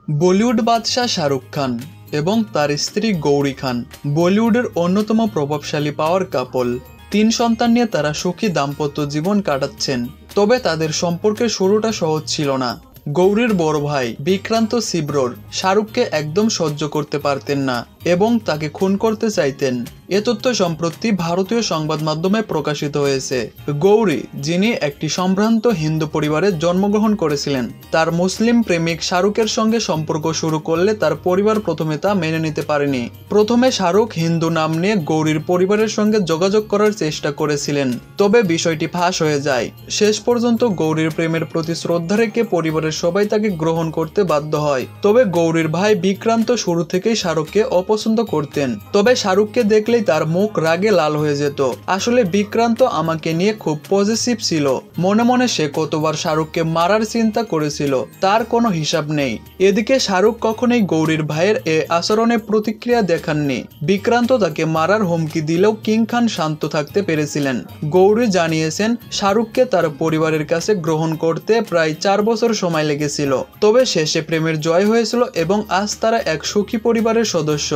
বলিউড বাদশাহ শাহরুখ খান এবং তার স্ত্রী গৌরী খান বলিউডের অন্যতম প্রভাবশালী পাওয়ার কাপল। 3 সন্তান নিয়ে তারা সুখী দাম্পত্য জীবন কাটাচ্ছেন। তবে তাদের সম্পর্কের শুরুটা সহজ ছিল না। গৌরীর বড় ভাই বিক্রান্ত শিবরর শাহরুখকে একদম সহ্য করতে পারতেন না এবং তাকে খুন করতে চাইতেন। এ তথ্য সম্প্রতি ভারতীয় সংবাদ মাধ্যমে প্রকাশিত হয়েছে। গৌরী, যিনি একটি সম্ভ্রান্ত হিন্দু পরিবারে জন্মগ্রহণ করেছিলেন, তার মুসলিম প্রেমিক শাহরুখের সঙ্গে সম্পর্ক শুরু করলে তার পরিবার প্রথমে তা মেনে নিতে পারেনি। প্রথমে শাহরুখ হিন্দু নাম নিয়ে গৌরীর পরিবারের সঙ্গে যোগাযোগ করার চেষ্টা করেছিলেন, তবে বিষয়টি ফাঁস হয়ে যায়। শেষ পর্যন্ত গৌরীর প্রেমের প্রতি শ্রদ্ধা রেখে পরিবারের সবাই তাকে গ্রহণ করতে বাধ্য হয়। তবে গৌরীর ভাই বিক্রান্ত শুরু থেকেই শাহরুখকে অপছন্দ করতেন। তবে শাহরুখকে দেখলেই তার মুখ রাগে লাল হয়ে যেত। আসলে বিক্রান্ত আমাকে নিয়ে খুব পজিটিভ ছিল। মনে মনে সে কতবার শাহরুখকে মারার চিন্তা করেছিল, তার কোনো হিসাব নেই। এদিকে শাহরুখ কখনোই গৌরীর ভাইয়ের এ আচরণে প্রতিক্রিয়া দেখাননি। বিক্রান্ত তাকে মারার হুমকি দিলেও কিং খান শান্ত থাকতে পেরেছিলেন। গৌরী জানিয়েছেন, শাহরুখকে তার পরিবারের কাছে গ্রহণ করতে প্রায় 4 বছর সময় লেগেছিল। তবে শেষে প্রেমের জয় হয়েছিল এবং আজ তারা এক সুখী পরিবারের সদস্য।